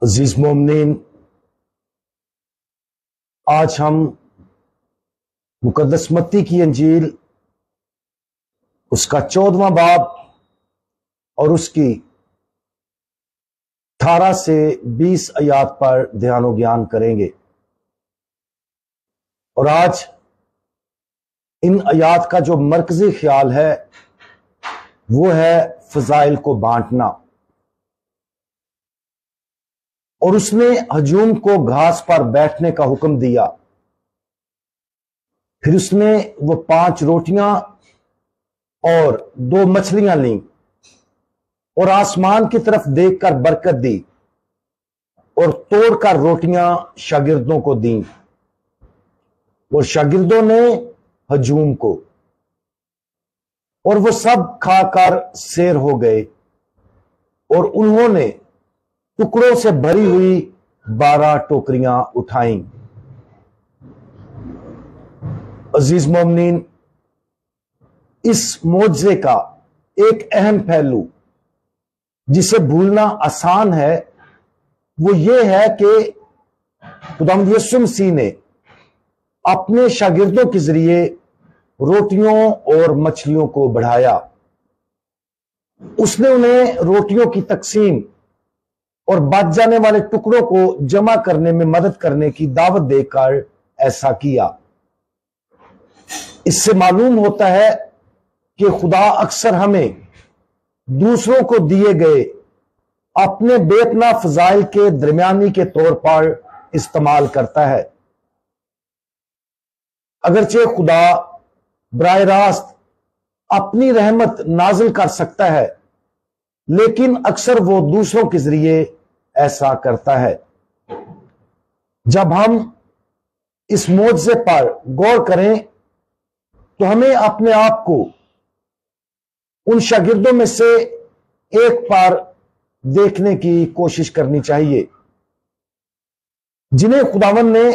عزیز مومنین، آج ہم مقدس متی کی انجیل اس کا 14واں باب اور اس کی 18 سے 20 آیات پر دھیان و گیان کریں گے۔ اور آج ان آیات کا جو مرکزی خیال ہے وہ ہے فضائل کو بانٹنا، اور اس نے ہجوم کو گھاس پر بیٹھنے کا حکم دیا۔ پھر اس نے وہ 5 روٹیاں اور 2 مچھلیاں لیں اور آسمان کی طرف دیکھ کر برکت دی اور توڑ کر روٹیاں شاگردوں کو دیں، اور شاگردوں نے ہجوم کو، اور وہ سب کھا کر سیر ہو گئے، اور انہوں نے ٹکڑوں سے بھری ہوئی 12 ٹوکریاں اٹھائیں۔ عزیز مومنین، اس معجزے کا ایک اہم پہلو جسے بھولنا آسان ہے وہ یہ ہے کہ خداوند یسوع مسیح نے اپنے شاگردوں کے ذریعے روٹیوں اور مچھلیوں کو بڑھایا۔ اس نے انہیں روٹیوں کی تقسیم اور بچ جانے والے ٹکڑوں کو جمع کرنے میں مدد کرنے کی دعوت دے کر ایسا کیا۔ اس سے معلوم ہوتا ہے کہ خدا اکثر ہمیں دوسروں کو دیے گئے اپنے بے پناہ فضائل کے درمیانی کے طور پر استعمال کرتا ہے۔ اگرچہ خدا براہ راست اپنی رحمت نازل کر سکتا ہے، لیکن اکثر وہ دوسروں کے ذریعے ایسا کرتا ہے۔ جب ہم اس معجزے پر غور کریں تو ہمیں اپنے آپ کو ان شاگردوں میں سے ایک پر دیکھنے کی کوشش کرنی چاہیے جنہیں خداوند نے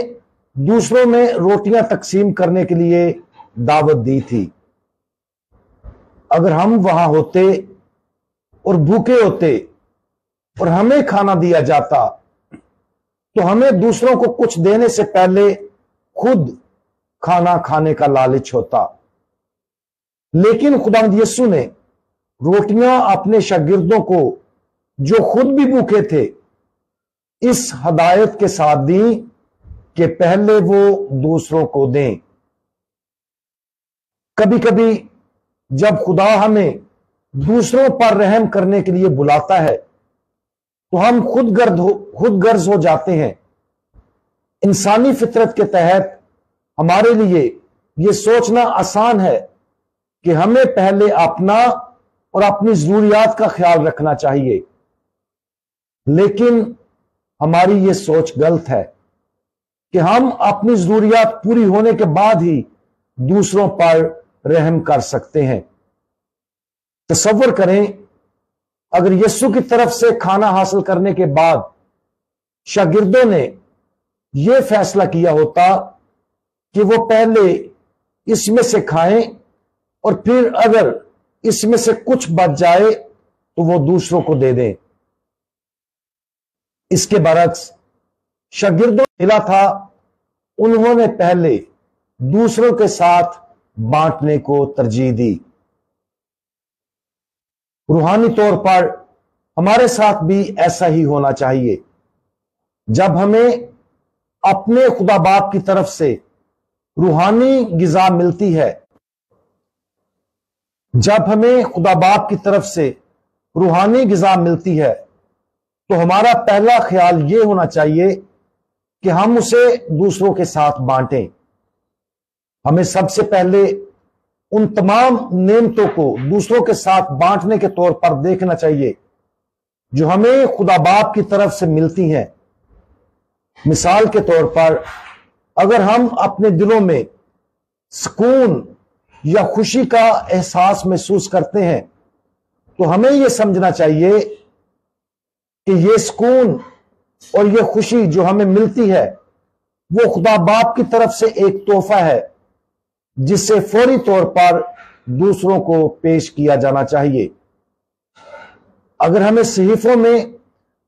دوسروں میں روٹیاں تقسیم کرنے کے لیے دعوت دی تھی۔ اگر ہم وہاں ہوتے اور بھوکے ہوتے اور ہمیں کھانا دیا جاتا تو ہمیں دوسروں کو کچھ دینے سے پہلے خود کھانا کھانے کا لالچ ہوتا۔ لیکن خداوند یسوع نے روٹیاں اپنے شاگردوں کو جو خود بھی بھوکے تھے اس ہدایت کے ساتھ دیں کہ پہلے وہ دوسروں کو دیں۔ کبھی کبھی جب خدا ہمیں دوسروں پر رحم کرنے کے لیے بلاتا ہے تو ہم خود غرض ہو جاتے ہیں۔ انسانی فطرت کے تحت ہمارے لیے یہ سوچنا آسان ہے کہ ہمیں پہلے اپنا اور اپنی ضروریات کا خیال رکھنا چاہیے، لیکن ہماری یہ سوچ غلط ہے کہ ہم اپنی ضروریات پوری ہونے کے بعد ہی دوسروں پر رحم کر سکتے ہیں۔ تصور کریں اگر یسوع کی طرف سے کھانا حاصل کرنے کے بعد شاگردوں نے یہ فیصلہ کیا ہوتا کہ وہ پہلے اس میں سے کھائیں اور پھر اگر اس میں سے کچھ بچ جائے تو وہ دوسروں کو دے دیں۔ اس کے برعکس شاگردوں کو ملا تھا، انہوں نے پہلے دوسروں کے ساتھ بانٹنے کو ترجیح دی۔ روحانی طور پر ہمارے ساتھ بھی ایسا ہی ہونا چاہیے۔ جب ہمیں اپنے خدا باپ کی طرف سے روحانی غذا ملتی ہے تو ہمارا پہلا خیال یہ ہونا چاہیے کہ ہم اسے دوسروں کے ساتھ بانٹیں۔ ہمیں سب سے پہلے ان تمام نعمتوں کو دوسروں کے ساتھ بانٹنے کے طور پر دیکھنا چاہیے جو ہمیں خدا باپ کی طرف سے ملتی ہیں۔ مثال کے طور پر اگر ہم اپنے دلوں میں سکون یا خوشی کا احساس محسوس کرتے ہیں تو ہمیں یہ سمجھنا چاہیے کہ یہ سکون اور یہ خوشی جو ہمیں ملتی ہے وہ خدا باپ کی طرف سے ایک تحفہ ہے جسے فوری طور پر دوسروں کو پیش کیا جانا چاہیے۔ اگر ہمیں صحیفوں میں